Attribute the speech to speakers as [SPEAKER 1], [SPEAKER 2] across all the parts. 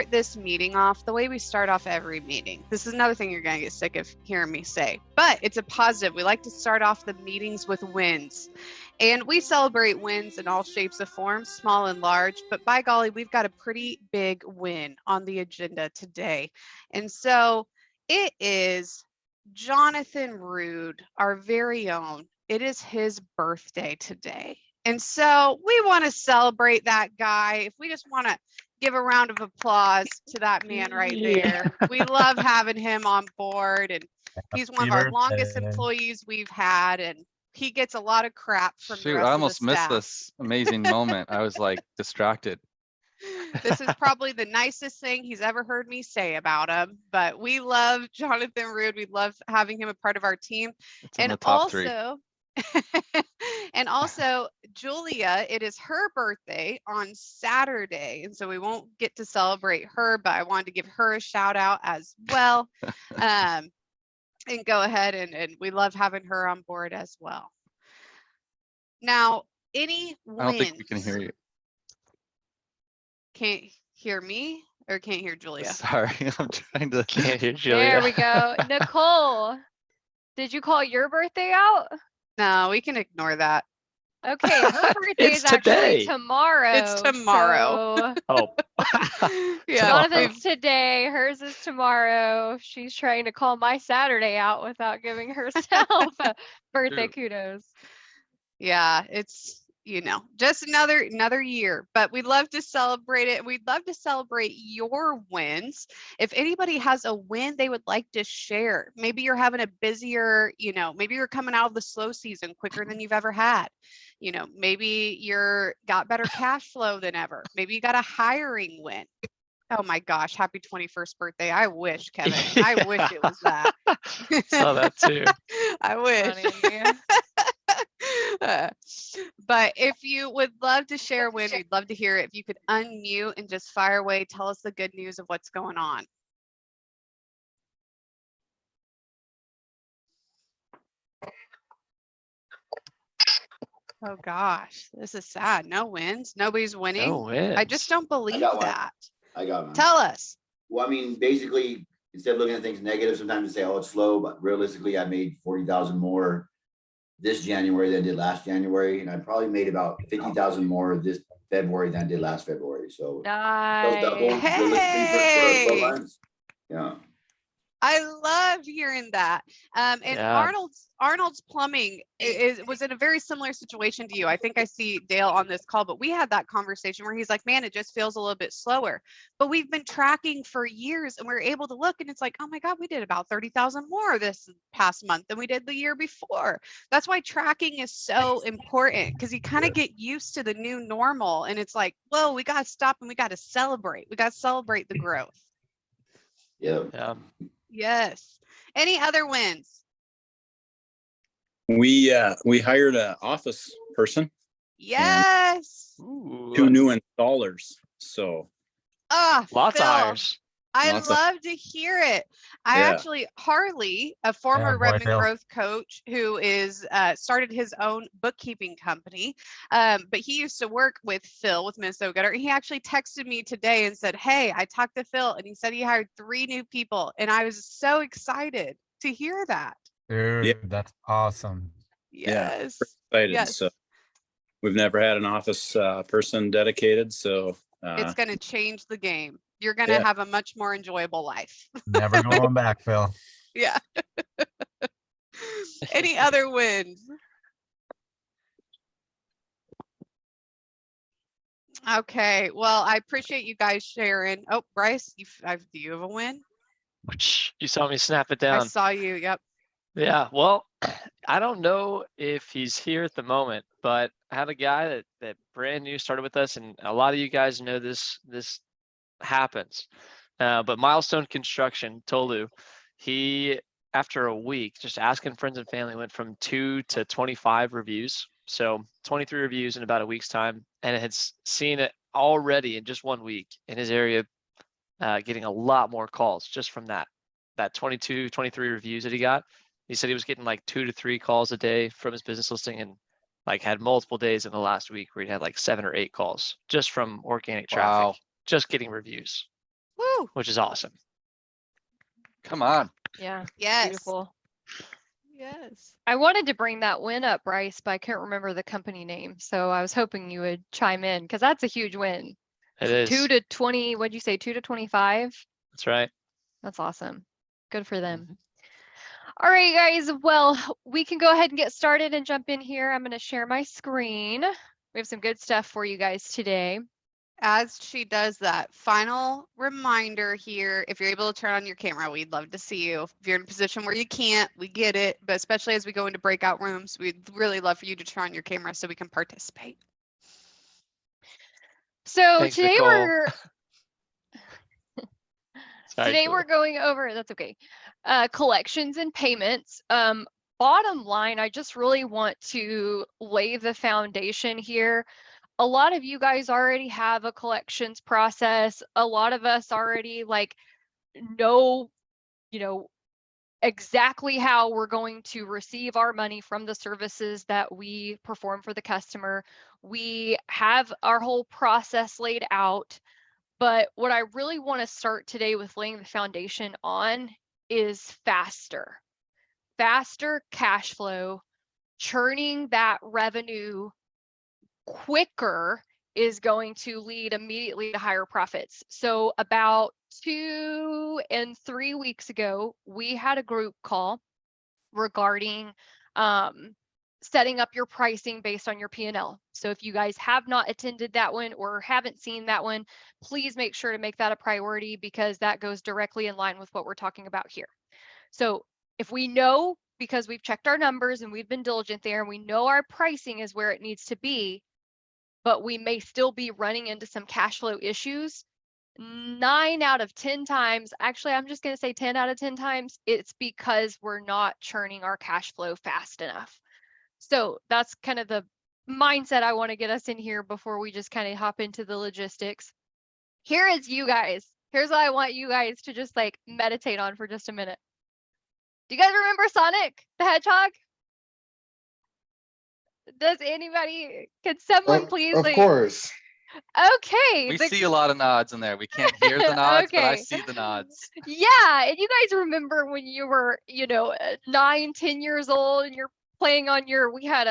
[SPEAKER 1] start this meeting off the way we start off every meeting. This is another thing you're going to get sick of hearing me say, but it's a positive. We like to start off the meetings with wins. And we celebrate wins in all shapes of forms, small and large. But by golly, we've got a pretty big win on the agenda today. And so it is Jonathan Rude, our very own. It is his birthday today. And so we want to celebrate that guy. If we just want to give a round of applause to that man right there. We love having him on board, and he's one of our longest employees we've had, and he gets a lot of crap from the rest
[SPEAKER 2] I
[SPEAKER 1] of
[SPEAKER 2] almost
[SPEAKER 1] the
[SPEAKER 2] missed
[SPEAKER 1] staff.
[SPEAKER 2] this amazing moment. I was like distracted.
[SPEAKER 1] This is probably the nicest thing he's ever heard me say about him, but we love Jonathan Rude. We love having him a part of our team.
[SPEAKER 2] It's in
[SPEAKER 1] And
[SPEAKER 2] the top three.
[SPEAKER 1] And also, Julia, it is her birthday on Saturday. And so we won't get to celebrate her, but I wanted to give her a shout out as well. And go ahead, and we love having her on board as well. Now, any wins?
[SPEAKER 2] I don't think we can hear you.
[SPEAKER 1] Can't hear me or can't hear Julia?
[SPEAKER 2] Sorry, I'm trying to.
[SPEAKER 3] Can't hear Julia.
[SPEAKER 4] There we go. Nicole, did you call your birthday out?
[SPEAKER 1] No, we can ignore that.
[SPEAKER 4] Okay, her birthday is actually tomorrow.
[SPEAKER 1] It's tomorrow.
[SPEAKER 4] So
[SPEAKER 3] Oh.
[SPEAKER 1] Yeah.
[SPEAKER 4] Jonathan's today, hers is tomorrow. She's trying to call my Saturday out without giving herself a birthday kudos.
[SPEAKER 1] Yeah, it's, just another year, but we love to celebrate it. We'd love to celebrate your wins. If anybody has a win they would like to share, maybe you're having a busier, maybe you're coming out of the slow season quicker than you've ever had. Maybe you're got better cash flow than ever. Maybe you got a hiring win. Oh my gosh, happy 21st birthday. I wish, Kevin.
[SPEAKER 3] Yeah.
[SPEAKER 1] I wish it was that.
[SPEAKER 3] Saw that too.
[SPEAKER 1] I wish. But if you would love to share a win, we'd love to hear it. If you could unmute and just fire away, tell us the good news of what's going on. Oh gosh, this is sad. No wins. Nobody's winning.
[SPEAKER 3] No wins.
[SPEAKER 1] I just don't believe that.
[SPEAKER 5] I got one.
[SPEAKER 1] Tell us.
[SPEAKER 5] Well, I mean, basically, instead of looking at things negative, sometimes you say, oh, it's slow, but realistically, I made 40,000 more this January than I did last January. And I probably made about 50,000 more this February than I did last February. So
[SPEAKER 4] Nice.
[SPEAKER 5] double
[SPEAKER 1] Hey.
[SPEAKER 5] for 12 months. Yeah.
[SPEAKER 1] I loved hearing that. And
[SPEAKER 3] Yeah.
[SPEAKER 1] Arnold's Plumbing was in a very similar situation to you. I think I see Dale on this call, but we had that conversation where he's like, man, it just feels a little bit slower. But we've been tracking for years and we're able to look and it's like, oh my God, we did about 30,000 more this past month than we did the year before. That's why tracking is so important, because you kind of get used to the new normal and it's like, whoa, we got to stop and we got to celebrate. We got to celebrate the growth.
[SPEAKER 5] Yeah.
[SPEAKER 3] Yeah.
[SPEAKER 1] Yes. Any other wins?
[SPEAKER 6] We hired an office person.
[SPEAKER 1] Yes.
[SPEAKER 3] Ooh.
[SPEAKER 6] 2 new installers. So
[SPEAKER 3] Lots
[SPEAKER 1] Phil,
[SPEAKER 3] of hires.
[SPEAKER 1] I
[SPEAKER 6] Lots of-
[SPEAKER 1] love to hear it. Harley, a former Redmond growth coach who is started his own bookkeeping company, but he used to work with Phil with Minnesota Gutter. He actually texted me today and said, hey, I talked to Phil and he said he hired 3 new people. And I was so excited to hear that.
[SPEAKER 7] Dude,
[SPEAKER 6] Yeah.
[SPEAKER 7] that's awesome.
[SPEAKER 1] Yes.
[SPEAKER 6] excited.
[SPEAKER 1] Yes.
[SPEAKER 6] So we've never had an office person dedicated. So
[SPEAKER 1] It's going to change the game. You're going to have a much more enjoyable life.
[SPEAKER 7] Never going back, Phil.
[SPEAKER 1] Yeah. Any other wins? Okay. Well, I appreciate you guys sharing. Oh, Bryce, do you have a win?
[SPEAKER 3] Which you saw me snap it
[SPEAKER 1] I
[SPEAKER 3] down.
[SPEAKER 1] saw you. Yep.
[SPEAKER 3] Yeah, well, I don't know if he's here at the moment, but I had a guy that brand new started with us, and a lot of you guys know this happens. But Milestone Construction, Tolu, he, after a week, just asking friends and family, went from 2 to 25 reviews. So 23 reviews in about a week's time, and it has seen it already in just 1 week in his area, getting a lot more calls just from that 22, 23 reviews that he got. He said he was getting like 2 to 3 calls a day from his business listing, and like had multiple days in the last week where he had like 7 or 8 calls just from organic traffic, just getting reviews.
[SPEAKER 1] Woo!
[SPEAKER 3] which is awesome.
[SPEAKER 2] Come on.
[SPEAKER 4] Yeah.
[SPEAKER 1] Yes.
[SPEAKER 4] Beautiful.
[SPEAKER 1] Yes.
[SPEAKER 4] I wanted to bring that win up, Bryce, but I couldn't remember the company name. So I was hoping you would chime in because that's a huge win.
[SPEAKER 3] It is.
[SPEAKER 4] 2 to 20, what'd you say? 2 to 25?
[SPEAKER 3] That's right.
[SPEAKER 4] That's awesome. Good for them.
[SPEAKER 3] Mhm.
[SPEAKER 4] All right, guys. Well, we can go ahead and get started and jump in here. I'm going to share my screen. We have some good stuff for you guys today.
[SPEAKER 1] As she does that, final reminder here, if you're able to turn on your camera, we'd love to see you. If you're in a position where you can't, we get it, but especially as we go into breakout rooms, we'd really love for you to turn on your camera so we can participate.
[SPEAKER 4] So
[SPEAKER 3] Thanks,
[SPEAKER 4] today
[SPEAKER 3] Nicole. Sorry,
[SPEAKER 4] today
[SPEAKER 3] Julie.
[SPEAKER 4] we're going over, that's okay, collections and payments. Bottom line, I just really want to lay the foundation here. A lot of you guys already have a collections process. A lot of us already know, exactly how we're going to receive our money from the services that we perform for the customer. We have our whole process laid out. But what I really want to start today with laying the foundation on is faster cash flow, churning that revenue quicker is going to lead immediately to higher profits. So about 2 and 3 weeks ago, we had a group call regarding setting up your pricing based on your P&L. So if you guys have not attended that one or haven't seen that one, please make sure to make that a priority because that goes directly in line with what we're talking about here. So if we know, because we've checked our numbers and we've been diligent there and we know our pricing is where it needs to be, but we may still be running into some cash flow issues, 9 out of 10 times, actually, I'm just going to say 10 out of 10 times, it's because we're not churning our cash flow fast enough. So that's kind of the mindset I want to get us in here before we just kind of hop into the logistics. Here is you guys. Here's what I want you guys to just meditate on for just a minute. Do you guys remember Sonic the Hedgehog? Does anybody, can someone please
[SPEAKER 8] Of course.
[SPEAKER 4] Okay.
[SPEAKER 2] We see a lot of nods in there. We can't hear the nods, but I
[SPEAKER 4] Okay.
[SPEAKER 2] see the nods.
[SPEAKER 4] Yeah, and you guys remember when you were, 9, 10 years old and you're playing on your, we had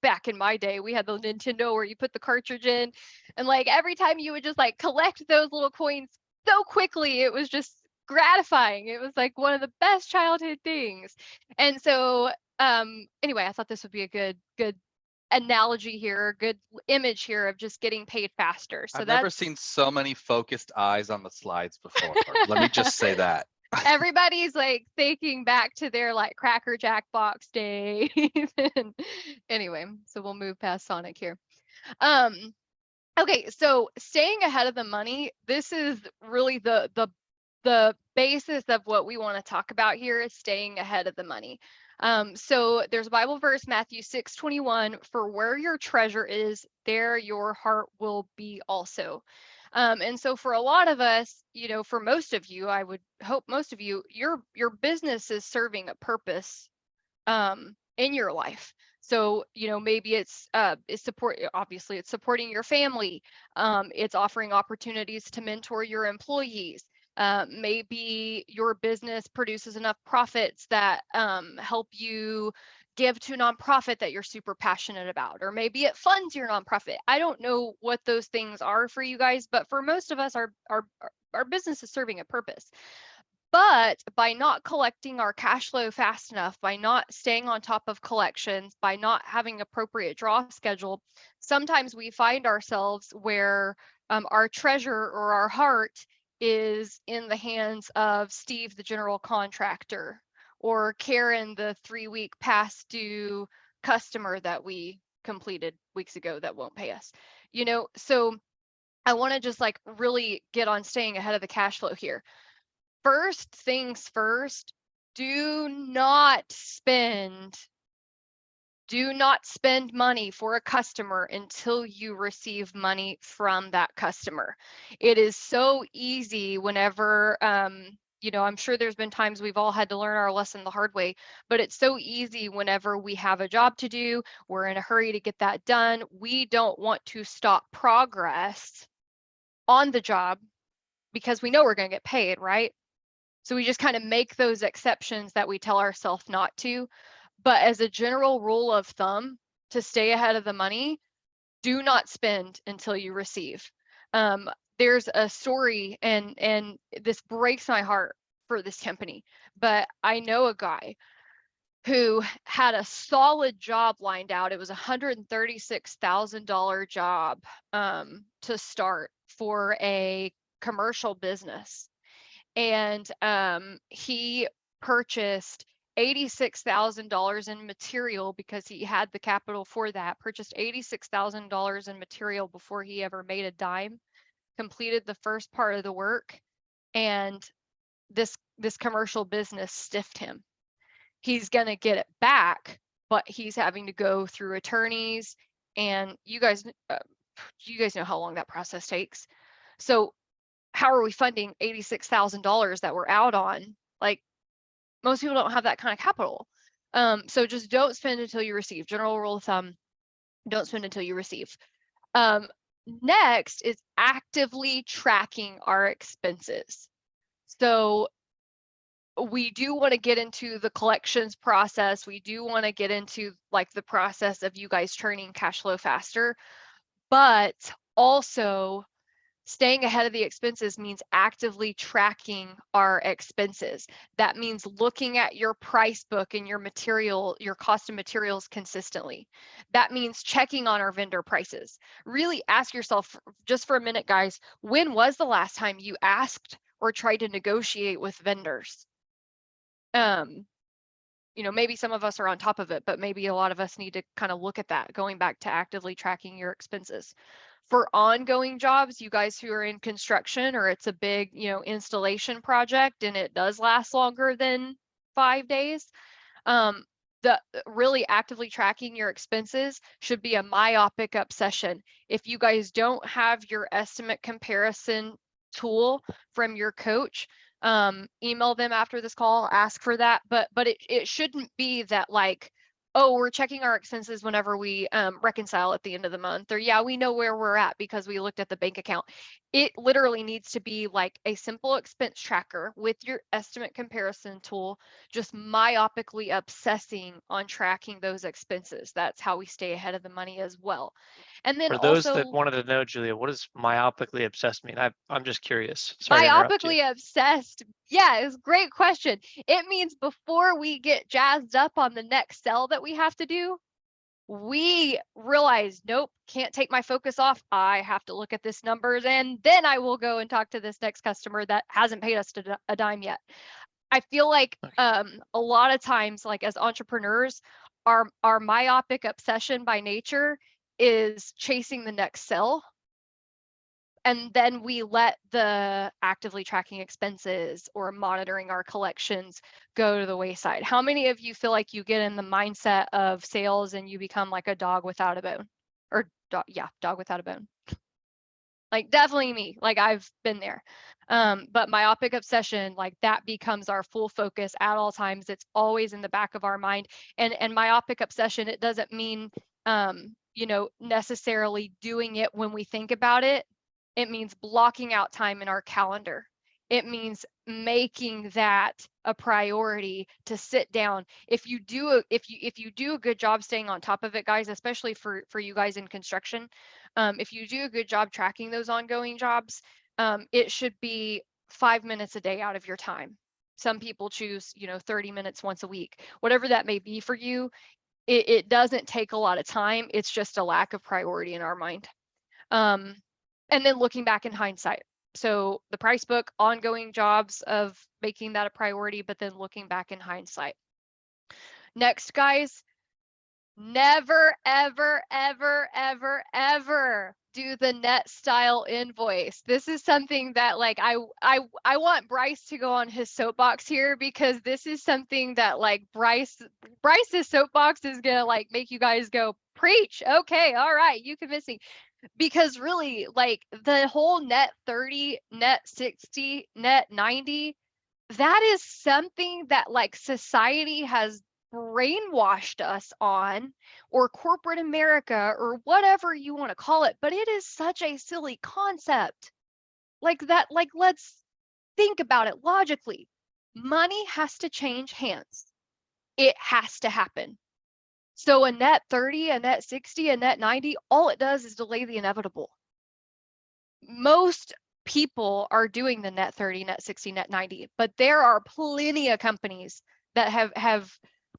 [SPEAKER 4] back in my day, we had the Nintendo where you put the cartridge in and every time you would just collect those little coins so quickly, it was just gratifying. It was one of the best childhood things. And so, anyway, I thought this would be a good analogy here, a good image here of just getting paid faster. So
[SPEAKER 2] I've never seen so many focused eyes on the slides before. Let me just say that.
[SPEAKER 4] Everybody's thinking back to their Cracker Jack box days. And anyway, so we'll move past Sonic here. Okay, so staying ahead of the money, this is really the basis of what we want to talk about here is staying ahead of the money. So there's a Bible verse, Matthew 6:21, for where your treasure is, there your heart will be also. And so for a lot of us, for most of you, I would hope most of you, your business is serving a purpose in your life. So, maybe it's obviously it's supporting your family. It's offering opportunities to mentor your employees. Maybe your business produces enough profits that help you give to a nonprofit that you're super passionate about, or maybe it funds your nonprofit. I don't know what those things are for you guys, but for most of us, our business is serving a purpose. But by not collecting our cash flow fast enough, by not staying on top of collections, by not having appropriate draw schedule, sometimes we find ourselves where our treasure or our heart is in the hands of Steve, the general contractor, or Karen, the 3-week past due customer that we completed weeks ago that won't pay us. So I want to just really get on staying ahead of the cash flow here. First things first, do not spend money for a customer until you receive money from that customer. It is so easy whenever, I'm sure there's been times we've all had to learn our lesson the hard way, but it's so easy whenever we have a job to do, we're in a hurry to get that done. We don't want to stop progress on the job because we know we're going to get paid, right? So we just kind of make those exceptions that we tell ourselves not to. But as a general rule of thumb, to stay ahead of the money, do not spend until you receive. There's a story, and this breaks my heart for this company, but I know a guy who had a solid job lined out. It was a $136,000 job to start for a commercial business. And he purchased $86,000 in material because he had the capital for that, purchased $86,000 in material before he ever made a dime, completed the first part of the work, and this commercial business stiffed him. He's going to get it back, but he's having to go through attorneys, and you guys know how long that process takes. So how are we funding $86,000 that we're out on? Like, most people don't have that kind of capital. So just don't spend until you receive. General rule of thumb, don't spend until you receive. Next is actively tracking our expenses. So we do want to get into the collections process. We do want to get into like the process of you guys turning cash flow faster, but also staying ahead of the expenses means actively tracking our expenses. That means looking at your price book and your cost of materials consistently. That means checking on our vendor prices. Really ask yourself just for a minute, guys, when was the last time you asked or tried to negotiate with vendors? Maybe some of us are on top of it, but maybe a lot of us need to kind of look at that, going back to actively tracking your expenses. For ongoing jobs, you guys who are in construction, or it's a big, installation project and it does last longer than 5 days, the really actively tracking your expenses should be a myopic obsession. If you guys don't have your estimate comparison tool from your coach, email them after this call, ask for that, but it shouldn't be that like, oh, we're checking our expenses whenever we reconcile at the end of the month, or yeah, we know where we're at because we looked at the bank account. It literally needs to be like a simple expense tracker with your estimate comparison tool, just myopically obsessing on tracking those expenses. That's how we stay ahead of the money as well. And then
[SPEAKER 3] For those
[SPEAKER 4] also,
[SPEAKER 3] that wanted to know, Julia, what does myopically obsessed mean? I'm just curious. Sorry to interrupt you.
[SPEAKER 4] myopically obsessed. Yeah, it's a great question. It means before we get jazzed up on the next sell that we have to do, we realize, nope, can't take my focus off. I have to look at this numbers, and then I will go and talk to this next customer that hasn't paid us a dime yet. I feel like a lot of times, like as entrepreneurs, our myopic obsession by nature is chasing the next sell. And then we let the actively tracking expenses or monitoring our collections go to the wayside. How many of you feel like you get in the mindset of sales and you become like a dog without a bone? Or dog without a bone. Like definitely me, like I've been there. But myopic obsession, like that becomes our full focus at all times. It's always in the back of our mind. And myopic obsession, it doesn't mean, necessarily doing it when we think about it. It means blocking out time in our calendar. It means making that a priority to sit down. If you do a good job staying on top of it, guys, especially for you guys in construction, if you do a good job tracking those ongoing jobs, it should be 5 minutes a day out of your time. Some people choose, 30 minutes once a week, whatever that may be for you. It doesn't take a lot of time. It's just a lack of priority in our mind. And then looking back in hindsight. So the price book, ongoing jobs of making that a priority, but then looking back in hindsight. Next, guys, never, ever, ever, ever, ever do the net style invoice. This is something that like I want Bryce to go on his soapbox here, because this is something that like Bryce's soapbox is gonna like make you guys go, preach. Okay, all right, you convince me. Because really, like the whole net 30, net 60, net 90, that is something that like society has brainwashed us on, or corporate America, or whatever you want to call it. But it is such a silly concept. Like that, like let's think about it logically. Money has to change hands. It has to happen. So a net 30, a net 60, a net 90, all it does is delay the inevitable. Most people are doing the net 30, net 60, net 90, but there are plenty of companies that have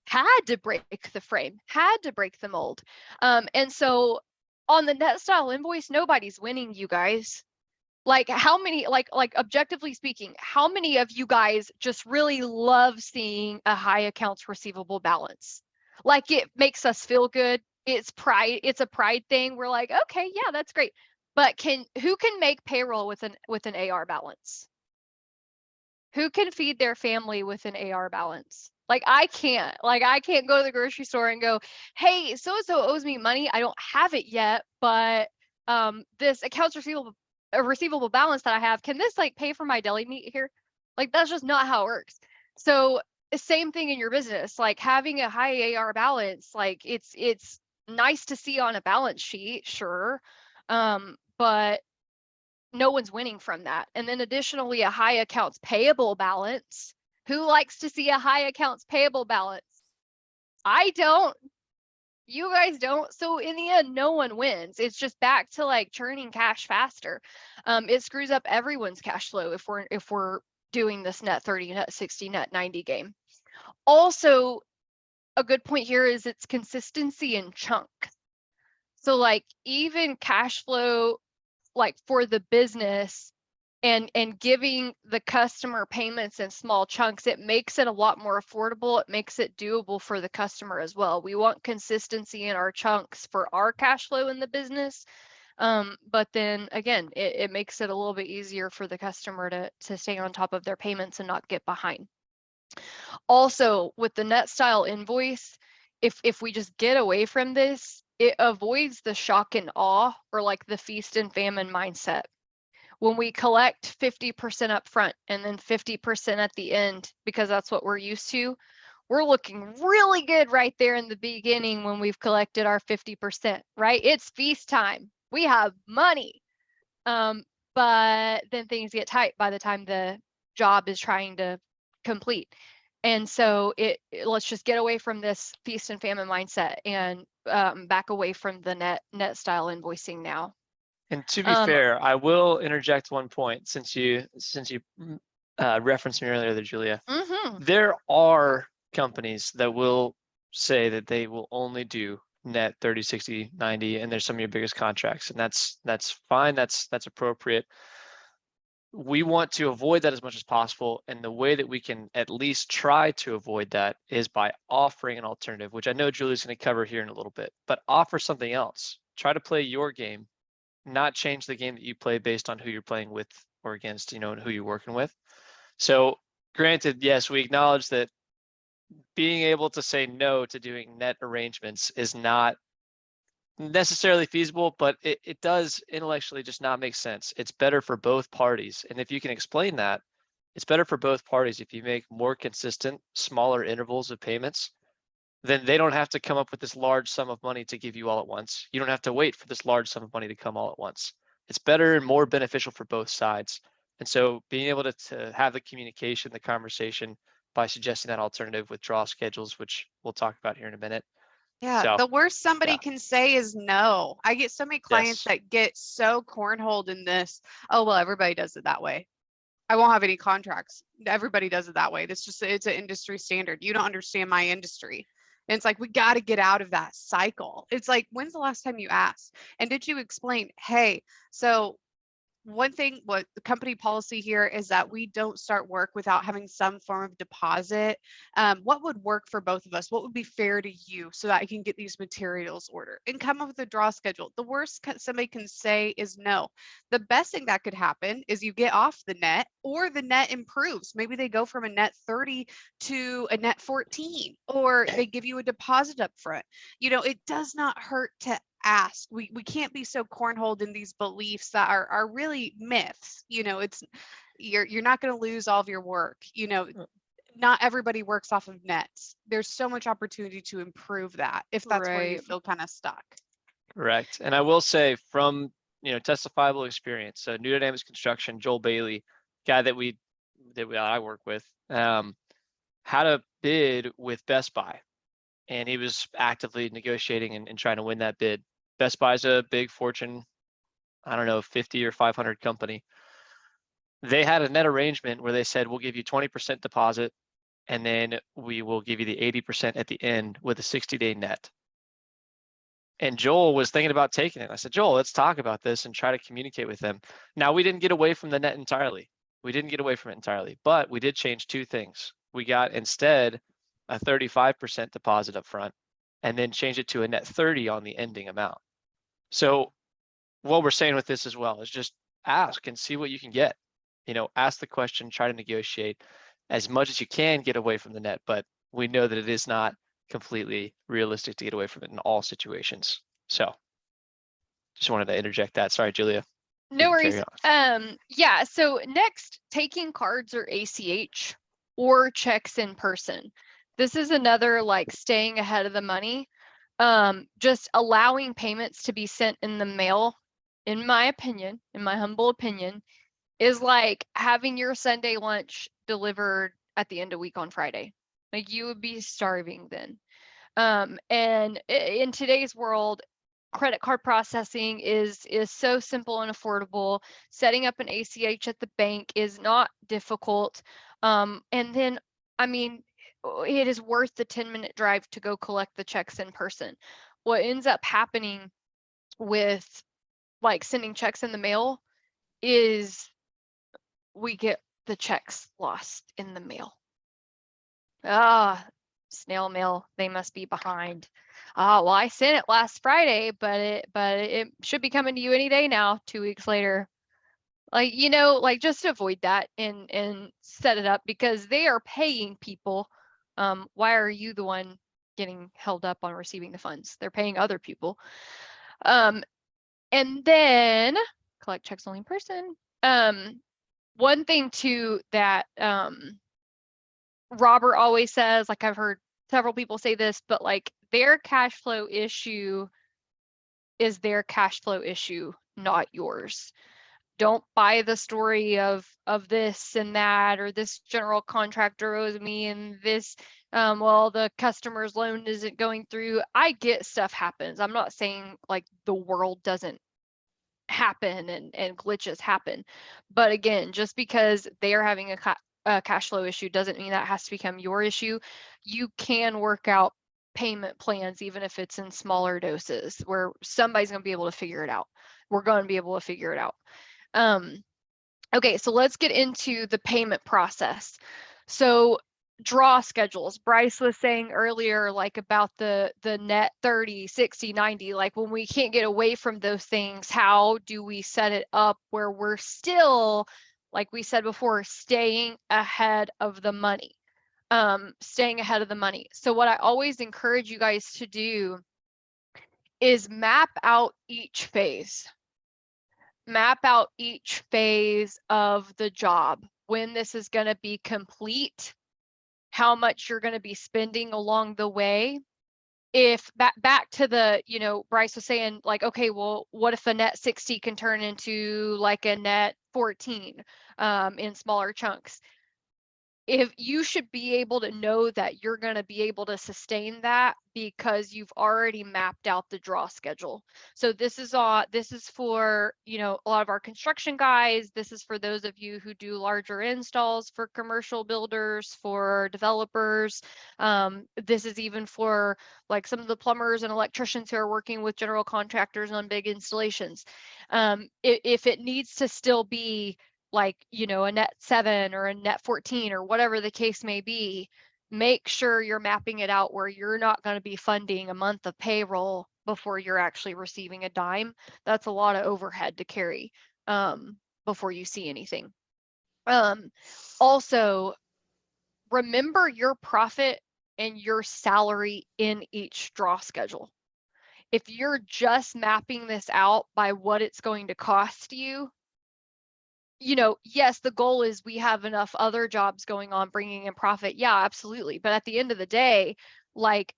[SPEAKER 4] had to break the frame, had to break the mold. And so on the net style invoice, nobody's winning, you guys. Like how many, like objectively speaking, how many of you guys just really love seeing a high accounts receivable balance? Like it makes us feel good. It's pride. It's a pride thing. We're like, okay, yeah, that's great. But who can make payroll with an AR balance? Who can feed their family with an AR balance? Like I can't. Like I can't go to the grocery store and go, hey, so and so owes me money. I don't have it yet, but this accounts receivable balance that I have, can this like pay for my deli meat here? Like that's just not how it works. So same thing in your business, like having a high AR balance, like it's nice to see on a balance sheet, sure. But no one's winning from that. And then additionally, a high accounts payable balance. Who likes to see a high accounts payable balance? I don't. You guys don't. So in the end, no one wins. It's just back to like churning cash faster. It screws up everyone's cash flow if we're doing this net 30, net 60, net 90 game. Also, a good point here is its consistency in chunk. So like even cash flow, like for the business and giving the customer payments in small chunks, it makes it a lot more affordable. It makes it doable for the customer as well. We want consistency in our chunks for our cash flow in the business. But then again, it makes it a little bit easier for the customer to stay on top of their payments and not get behind. Also, with the net style invoice, if we just get away from this, it avoids the shock and awe or like the feast and famine mindset. When we collect 50% up front and then 50% at the end, because that's what we're used to, we're looking really good right there in the beginning when we've collected our 50%, right? It's feast time. We have money. But then things get tight by the time the job is trying to complete. And so let's just get away from this feast and famine mindset and back away from the net style invoicing now.
[SPEAKER 3] And to be fair, I will interject one point since you referenced me earlier there, Julia. There are companies that will say that they will only do net 30, 60, 90, and there's some of your biggest contracts, and that's fine, that's appropriate. We want to avoid that as much as possible, and the way that we can at least try to avoid that is by offering an alternative, which I know Julia's going to cover here in a little bit, but offer something else. Try to play your game, not change the game that you play based on who you're playing with or against, and who you're working with. So granted, yes, we acknowledge that being able to say no to doing net arrangements is not necessarily feasible, but it does intellectually just not make sense. It's better for both parties. And if you can explain that, it's better for both parties if you make more consistent, smaller intervals of payments. Then they don't have to come up with this large sum of money to give you all at once. You don't have to wait for this large sum of money to come all at once. It's better and more beneficial for both sides. And so being able to have the communication, the conversation by suggesting that alternative withdrawal schedules, which we'll talk about here in a minute.
[SPEAKER 1] Yeah,
[SPEAKER 3] So,
[SPEAKER 1] the worst somebody can say is no. I get so many clients that get so cornholed in this. Oh, well, everybody does it that way. I won't have any contracts. Everybody does it that way. It's an industry standard. You don't understand my industry. And it's like, we got to get out of that cycle. It's like, when's the last time you asked? And did you explain, hey, so one thing, what the company policy here is that we don't start work without having some form of deposit. What would work for both of us? What would be fair to you so that I can get these materials ordered and come up with a draw schedule? The worst somebody can say is no. The best thing that could happen is you get off the net or the net improves. Maybe they go from a net 30 to a net 14, or they give you a deposit up front. It does not hurt to ask. We can't be so cornholed in these beliefs that are really myths. It's you're not going to lose all of your work. Not everybody works off of nets. There's so much opportunity to improve that if that's where you feel kind of stuck.
[SPEAKER 3] Correct. And I will say, from testifiable experience. So New Dynamics Construction, Joel Bailey, guy that I work with, had a bid with Best Buy, and he was actively negotiating and trying to win that bid. Best Buy's a big Fortune, I don't know, 50 or 500 company. They had a net arrangement where they said, we'll give you 20% deposit, and then we will give you the 80% at the end with a 60-day net. And Joel was thinking about taking it. I said, Joel, let's talk about this and try to communicate with them. Now, we didn't get away from the net entirely. We didn't get away from it entirely, but we did change two things. We got instead a 35% deposit up front, and then change it to a net 30 on the ending amount. So what we're saying with this as well is just ask and see what you can get. Ask the question, try to negotiate as much as you can, get away from the net, but we know that it is not completely realistic to get away from it in all situations. So just wanted to interject that. Sorry, Julia.
[SPEAKER 4] No
[SPEAKER 3] You can
[SPEAKER 4] worries.
[SPEAKER 3] carry
[SPEAKER 4] Yeah, so next, taking cards or ACH or checks in person. This is another like staying ahead of the money. Just allowing payments to be sent in the mail, in my opinion, in my humble opinion, is like having your Sunday lunch delivered at the end of week on Friday. Like you would be starving then. And in today's world, credit card processing is so simple and affordable. Setting up an ACH at the bank is not difficult. And then, I mean, it is worth the 10-minute drive to go collect the checks in person. What ends up happening with like sending checks in the mail is we get the checks lost in the mail. Snail mail, they must be behind. Well, I sent it last Friday, but it should be coming to you any day now, 2 weeks later. Like, like just avoid that and set it up because they are paying people. Why are you the one getting held up on receiving the funds? They're paying other people. And then collect checks only in person. One thing too that Robert always says, like I've heard several people say this, but like their cash flow issue is their cash flow issue, not yours. Don't buy the story of this and that, or this general contractor owes me and this, well, the customer's loan isn't going through. I get stuff happens. I'm not saying like the world doesn't happen and glitches happen. But again, just because they are having a cash flow issue doesn't mean that has to become your issue. You can work out payment plans, even if it's in smaller doses, where somebody's going to be able to figure it out. We're going to be able to figure it out. Okay, so let's get into the payment process. So draw schedules. Bryce was saying earlier, like about the net 30, 60, 90, like when we can't get away from those things, how do we set it up where we're still, like we said before, staying ahead of the money? Staying ahead of the money. So what I always encourage you guys to do is map out each phase. Map out each phase of the job, when this is going to be complete, how much you're going to be spending along the way. If back to the, Bryce was saying like, okay, well, what if a net 60 can turn into like a net 14 in smaller chunks? If you should be able to know that you're going to be able to sustain that because you've already mapped out the draw schedule. So this is for, a lot of our construction guys. This is for those of you who do larger installs for commercial builders, for developers. This is even for like some of the plumbers and electricians who are working with general contractors on big installations. If it needs to still be like, a net 7 or a net 14 or whatever the case may be, make sure you're mapping it out where you're not going to be funding a month of payroll before you're actually receiving a dime. That's a lot of overhead to carry before you see anything. Also, remember your profit and your salary in each draw schedule. If you're just mapping this out by what it's going to cost you, yes, the goal is we have enough other jobs going on bringing in profit. Yeah, absolutely. But at the end of the day, like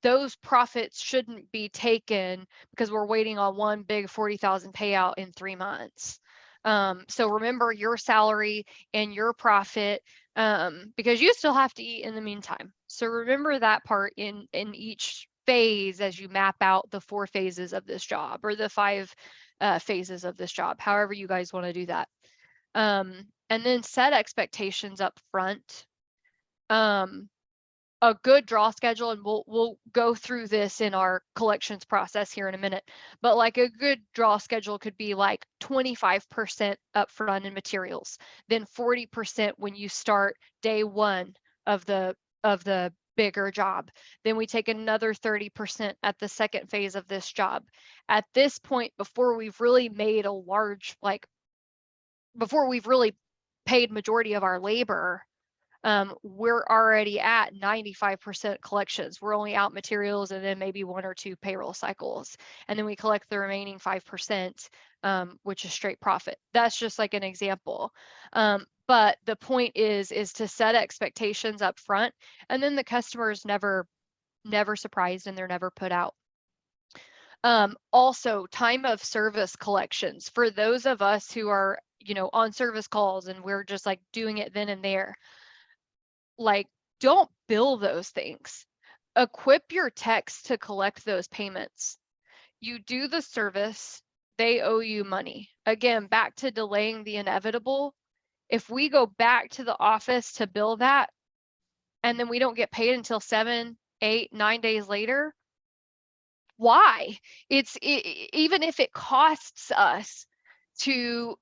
[SPEAKER 4] those profits shouldn't be taken because we're waiting on one big 40,000 payout in 3 months. So remember your salary and your profit, because you still have to eat in the meantime. So remember that part in each phase as you map out the 4 phases of this job, or the 5 phases of this job, however you guys want to do that. And then set expectations up front. A good draw schedule, and we'll go through this in our collections process here in a minute, but like a good draw schedule could be like 25% upfront in materials, then 40% when you start day 1 of the bigger job. Then we take another 30% at the second phase of this job. At this point, before we've really made a large, like before we've really paid majority of our labor, we're already at 95% collections. We're only out materials and then maybe 1 or 2 payroll cycles. And then we collect the remaining 5%, which is straight profit. That's just like an example. But the point is to set expectations up front, and then the customer is never surprised and they're never put out. Also, time of service collections. For those of us who are, on service calls and we're just like doing it then and there, like, don't bill those things. Equip your techs to collect those payments. You do the service, they owe you money. Again, back to delaying the inevitable. If we go back to the office to bill that, and then we don't get paid until 7, 8, 9 days later, why? Even if it costs us to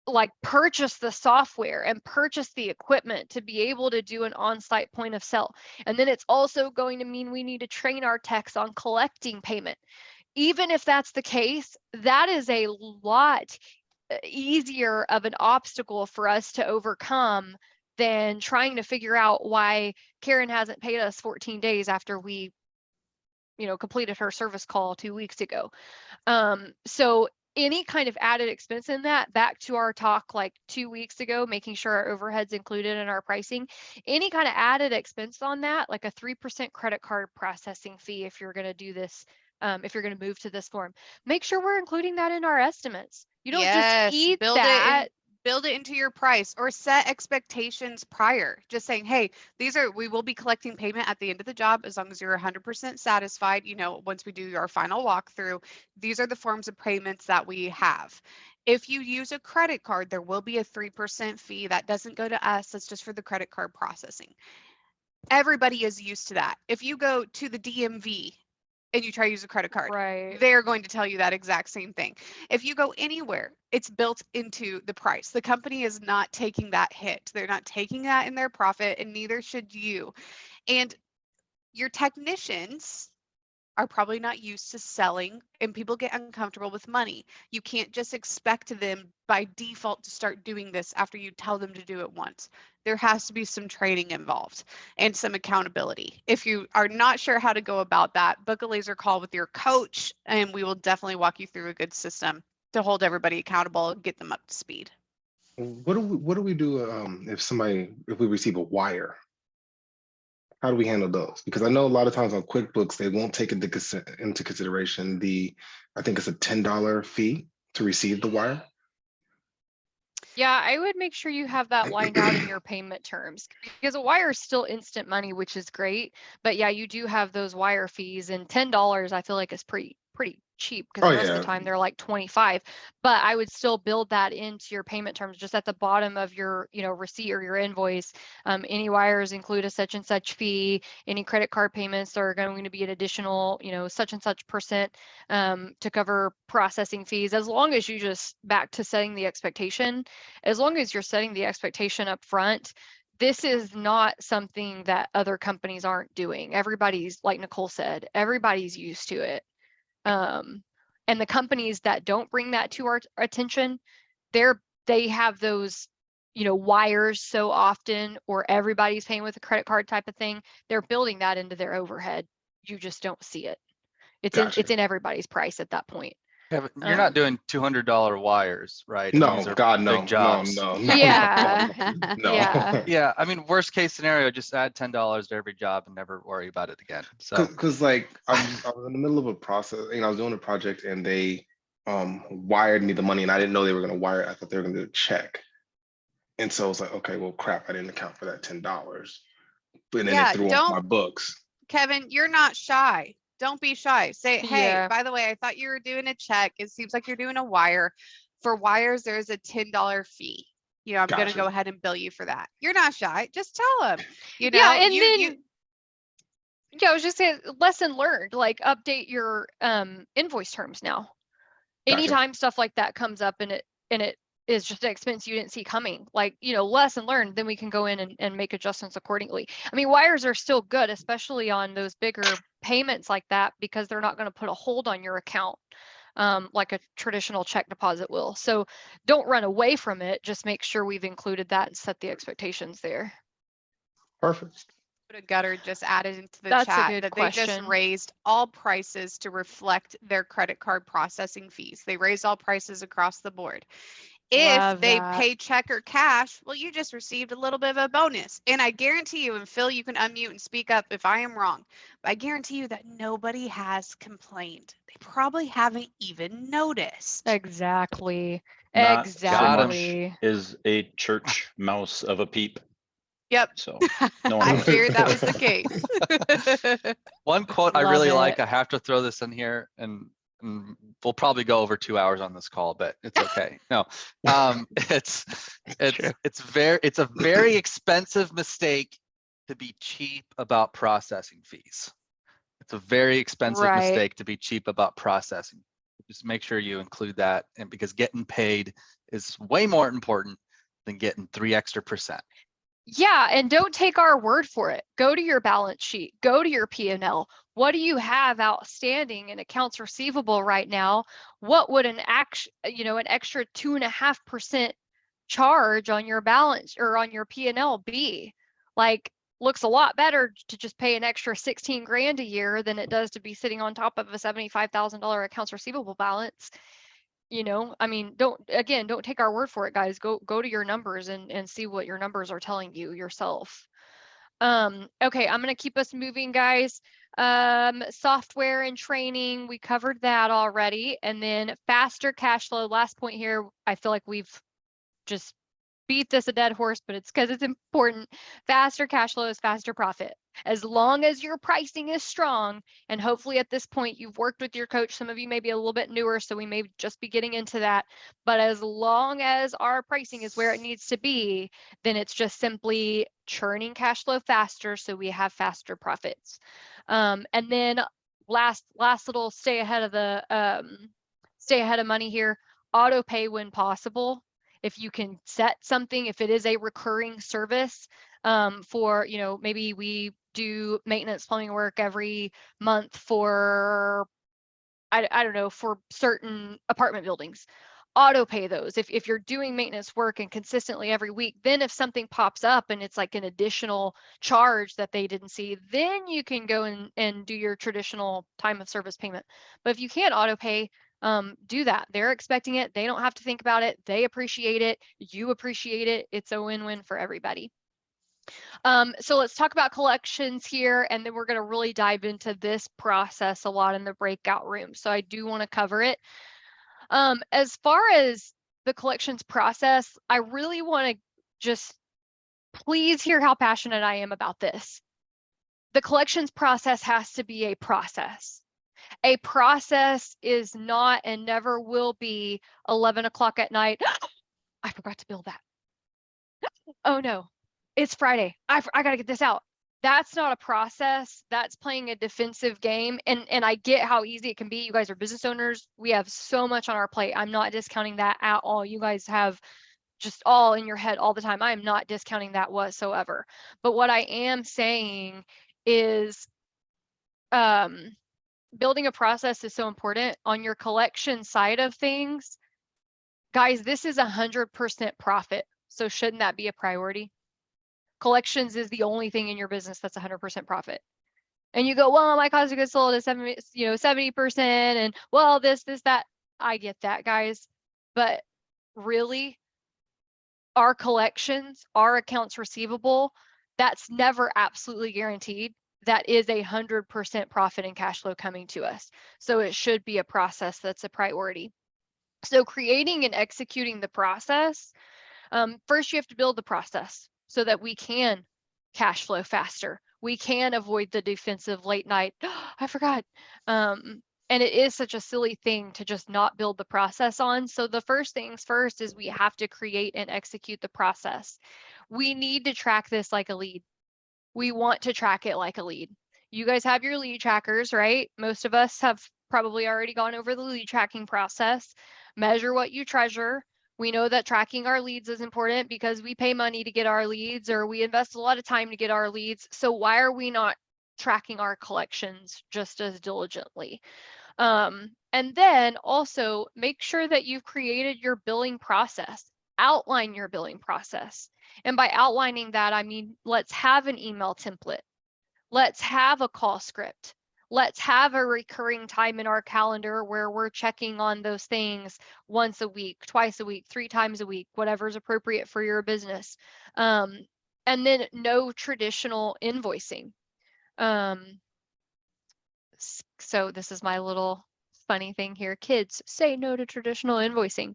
[SPEAKER 4] like purchase the software and purchase the equipment to be able to do an on-site point of sale. And then it's also going to mean we need to train our techs on collecting payment. Even if that's the case, that is a lot easier of an obstacle for us to overcome than trying to figure out why Karen hasn't paid us 14 days after we, completed her service call 2 weeks ago. So any kind of added expense in that, back to our talk like 2 weeks ago, making sure our overhead's included in our pricing, any kind of added expense on that, like a 3% credit card processing fee, if you're going to do this, if you're going to move to this form, make sure we're including that in our estimates. You don't just eat that.
[SPEAKER 1] Build it into your price, or set expectations prior. Just saying, hey, we will be collecting payment at the end of the job as long as you're 100% satisfied. Once we do our final walkthrough, these are the forms of payments that we have. If you use a credit card, there will be a 3% fee that doesn't go to us. That's just for the credit card processing. Everybody is used to that. If you go to the DMV and you try to use a credit card,
[SPEAKER 4] right,
[SPEAKER 1] they're going to tell you that exact same thing. If you go anywhere, it's built into the price. The company is not taking that hit. They're not taking that in their profit, and neither should you. And your technicians are probably not used to selling, and people get uncomfortable with money. You can't just expect them by default to start doing this after you tell them to do it once. There has to be some training involved and some accountability. If you are not sure how to go about that, book a laser call with your coach, and we will definitely walk you through a good system to hold everybody accountable and get them up to speed.
[SPEAKER 8] What do we do if we receive a wire? How do we handle those? Because I know a lot of times on QuickBooks, they won't take into consideration I think it's a $10 fee to receive the wire.
[SPEAKER 4] Yeah, I would make sure you have that lined out in your payment terms, because a wire is still instant money, which is great. But yeah, you do have those wire fees, and $10 I feel like is pretty cheap, because the rest of the time they're like 25. But I would still build that into your payment terms, just at the bottom of your receipt or your invoice. Any wires include a such and such fee. Any credit card payments are going to be an additional such and such percent to cover processing fees. As long as you just, back to setting the expectation, as long as you're setting the expectation up front, this is not something that other companies aren't doing. Everybody's, like Nicole said, everybody's used to it. And the companies that don't bring that to our attention, they have those, wires so often, or everybody's paying with a credit card type of thing. They're building that into their overhead. You just don't see it. It's in everybody's price at that point.
[SPEAKER 2] Kevin, you're not doing $200 wires, right? I mean,
[SPEAKER 8] No,
[SPEAKER 2] these are
[SPEAKER 8] God, no,
[SPEAKER 2] big jobs.
[SPEAKER 8] no,
[SPEAKER 4] Yeah.
[SPEAKER 8] no.
[SPEAKER 4] Yeah.
[SPEAKER 2] Yeah, I mean, worst case scenario, just add $10 to every job and never worry about it again. So
[SPEAKER 8] Because like I was in the middle of a process, I was doing a project and they wired me the money and I didn't know they were gonna wire it. I thought they were gonna do a check. And so I was like, okay, well crap, I didn't account for that $10. But then
[SPEAKER 1] Yeah,
[SPEAKER 8] it threw off my books.
[SPEAKER 1] Kevin, you're not shy. Don't be shy. Say, hey,
[SPEAKER 4] Yeah.
[SPEAKER 1] by the way, I thought you were doing a check. It seems like you're doing a wire. For wires, there's a $10 fee. I'm going to
[SPEAKER 8] Gotcha.
[SPEAKER 1] go ahead and bill you for that. You're not shy. Just tell them.
[SPEAKER 4] Yeah, and
[SPEAKER 1] you,
[SPEAKER 4] then yeah, I was just saying, lesson learned, like update your invoice terms now.
[SPEAKER 8] Gotcha.
[SPEAKER 4] Anytime stuff like that comes up and it is just an expense you didn't see coming, like, lesson learned, then we can go in and make adjustments accordingly. I mean, wires are still good, especially on those bigger payments like that, because they're not going to put a hold on your account like a traditional check deposit will. So don't run away from it. Just make sure we've included that and set the expectations there.
[SPEAKER 8] Perfect.
[SPEAKER 1] Gutter just added into the
[SPEAKER 4] That's a
[SPEAKER 1] chat
[SPEAKER 4] good
[SPEAKER 1] that they just
[SPEAKER 4] question.
[SPEAKER 1] raised all prices to reflect their credit card processing fees. They raised all prices across the board. If
[SPEAKER 4] Love
[SPEAKER 1] they
[SPEAKER 4] that.
[SPEAKER 1] pay check or cash, well, you just received a little bit of a bonus. And I guarantee you, and Phil, you can unmute and speak up if I am wrong, but I guarantee you that nobody has complained. They probably haven't even noticed.
[SPEAKER 4] Exactly.
[SPEAKER 6] Not
[SPEAKER 4] Exactly.
[SPEAKER 6] is a church mouse of a peep.
[SPEAKER 1] Yep.
[SPEAKER 6] So
[SPEAKER 1] I feared that was the case.
[SPEAKER 2] one quote I
[SPEAKER 4] Love
[SPEAKER 2] really
[SPEAKER 4] it.
[SPEAKER 2] like, I have to throw this in here, and we'll probably go over 2 hours on this call, but it's okay. No, it's a very expensive mistake to be cheap about processing fees. It's a very expensive
[SPEAKER 4] Right.
[SPEAKER 2] mistake to be cheap about processing. Just make sure you include that, and because getting paid is way more important than getting 3 extra %.
[SPEAKER 4] Yeah, and don't take our word for it. Go to your balance sheet, go to your P&L. What do you have outstanding in accounts receivable right now? What would an extra 2.5% charge on your balance or on your P&L be? Like, looks a lot better to just pay an extra 16 grand a year than it does to be sitting on top of a $75,000 accounts receivable balance. I mean, don't take our word for it, guys. Go to your numbers and see what your numbers are telling you yourself. Okay, I'm gonna keep us moving, guys. Software and training, we covered that already. And then faster cash flow, last point here. I feel like we've just beat this a dead horse, but it's because it's important. Faster cash flow is faster profit. As long as your pricing is strong, and hopefully at this point you've worked with your coach, some of you may be a little bit newer, so we may just be getting into that. But as long as our pricing is where it needs to be, then it's just simply churning cash flow faster so we have faster profits. And then last little stay ahead of money here, auto pay when possible. If you can set something, if it is a recurring service for, maybe we do maintenance plumbing work every month for, I don't know, for certain apartment buildings, auto pay those. If you're doing maintenance work and consistently every week, then if something pops up and it's like an additional charge that they didn't see, then you can go and do your traditional time of service payment. But if you can't auto pay, do that. They're expecting it. They don't have to think about it. They appreciate it. You appreciate it. It's a win-win for everybody. So let's talk about collections here, and then we're going to really dive into this process a lot in the breakout room. So I do want to cover it. As far as the collections process, I really want to just please hear how passionate I am about this. The collections process has to be a process. A process is not and never will be 11 o'clock at night. I forgot to bill that. Oh no, it's Friday. I got to get this out. That's not a process. That's playing a defensive game. And I get how easy it can be. You guys are business owners. We have so much on our plate. I'm not discounting that at all. You guys have just all in your head all the time. I am not discounting that whatsoever. But what I am saying is, building a process is so important on your collection side of things. Guys, this is 100% profit. So shouldn't that be a priority? Collections is the only thing in your business that's 100% profit. And you go, well, my cost of goods sold is 70%, and well, this, that. I get that, guys, but really, our collections, our accounts receivable, that's never absolutely guaranteed. That is 100% profit and cash flow coming to us. So it should be a process that's a priority. So creating and executing the process, first you have to build the process so that we can cash flow faster. We can avoid the defensive late night. I forgot. And it is such a silly thing to just not build the process on. So the first things first is we have to create and execute the process. We need to track this like a lead. We want to track it like a lead. You guys have your lead trackers, right? Most of us have probably already gone over the lead tracking process. Measure what you treasure. We know that tracking our leads is important because we pay money to get our leads, or we invest a lot of time to get our leads. So why are we not tracking our collections just as diligently? And then also make sure that you've created your billing process. Outline your billing process. And by outlining that, I mean, let's have an email template. Let's have a call script. Let's have a recurring time in our calendar where we're checking on those things once a week, twice a week, 3 times a week, whatever's appropriate for your business. And then no traditional invoicing. So this is my little funny thing here. Kids, say no to traditional invoicing.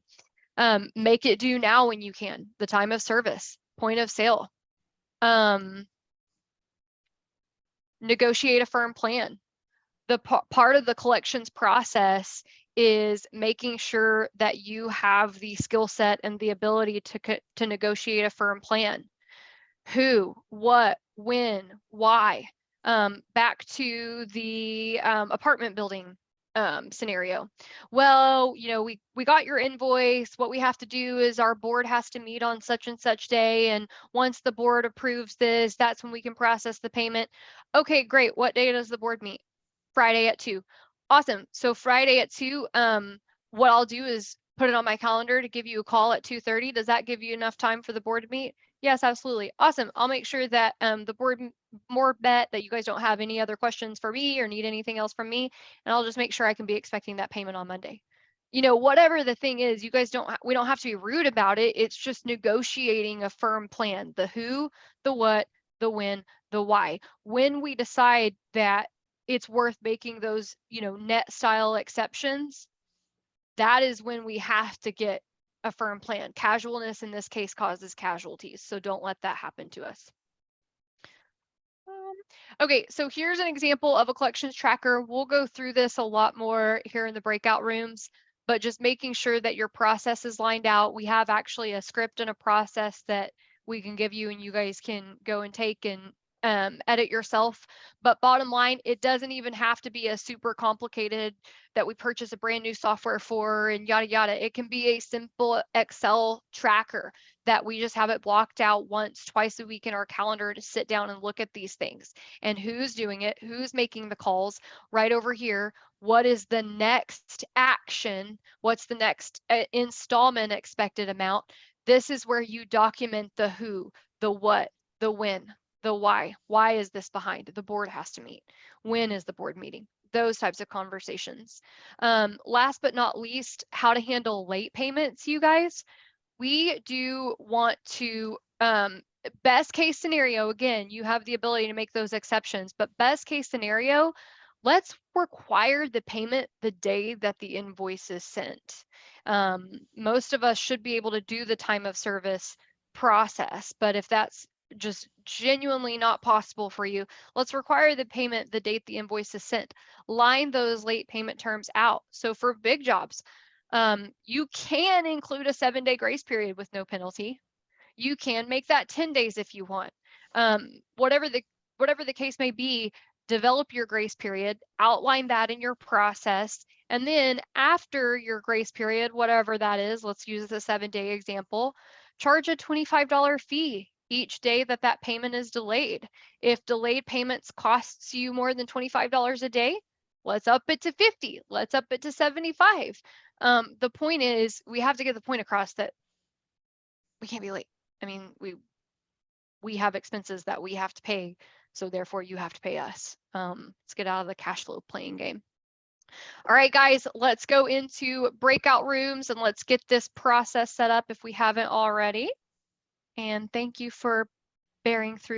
[SPEAKER 4] Make it due now when you can. The time of service, point of sale. Negotiate a firm plan. The part of the collections process is making sure that you have the skill set and the ability to negotiate a firm plan. Who, what, when, why. Back to the apartment building scenario. Well, you know, we got your invoice. What we have to do is our board has to meet on such and such day. And once the board approves this, that's when we can process the payment. Okay, great. What day does the board meet? Friday at 2. Awesome. So Friday at 2, what I'll do is put it on my calendar to give you a call at 2:30. Does that give you enough time for the board to meet? Yes, absolutely. Awesome. I'll make sure that the board more bet that you guys don't have any other questions for me or need anything else from me. And I'll just make sure I can be expecting that payment on Monday. You know, whatever the thing is, you guys we don't have to be rude about it. It's just negotiating a firm plan, the who, the what, the when, the why. When we decide that it's worth making those, you know, net style exceptions, that is when we have to get a firm plan. Casualness in this case causes casualties, so don't let that happen to us. Okay, so here's an example of a collections tracker. We'll go through this a lot more here in the breakout rooms, but just making sure that your process is lined out. We have actually a script and a process that we can give you and you guys can go and take and edit yourself. But bottom line, it doesn't even have to be a super complicated that we purchase a brand new software for and yada yada. It can be a simple Excel tracker that we just have it blocked out once, twice a week in our calendar to sit down and look at these things and who's doing it, who's making the calls. Right over here, what is the next action? What's the next installment expected amount? This is where you document the who, the what, the when, the why. Why is this behind? The board has to meet. When is the board meeting? Those types of conversations. Last but not least, how to handle late payments, you guys. We do want to, best case scenario, again, you have the ability to make those exceptions, but best case scenario, let's require the payment the day that the invoice is sent. Most of us should be able to do the time of service process, but if that's just genuinely not possible for you, let's require the payment the date the invoice is sent. Line those late payment terms out. So for big jobs, you can include a 7-day grace period with no penalty. You can make that 10 days if you want. Whatever the case may be, develop your grace period, outline that in your process, and then after your grace period, whatever that is, let's use the 7-day example, charge a $25 fee each day that that payment is delayed. If delayed payments costs you more than $25 a day, let's up it to 50. Let's up it to 75. The point is, we have to get the point across that we can't be late. I mean, we have expenses that we have to pay, so therefore you have to pay us. Let's get out of the cash flow playing game. All right, guys, let's go into breakout rooms and let's get this process set up if we haven't already. And thank you for bearing through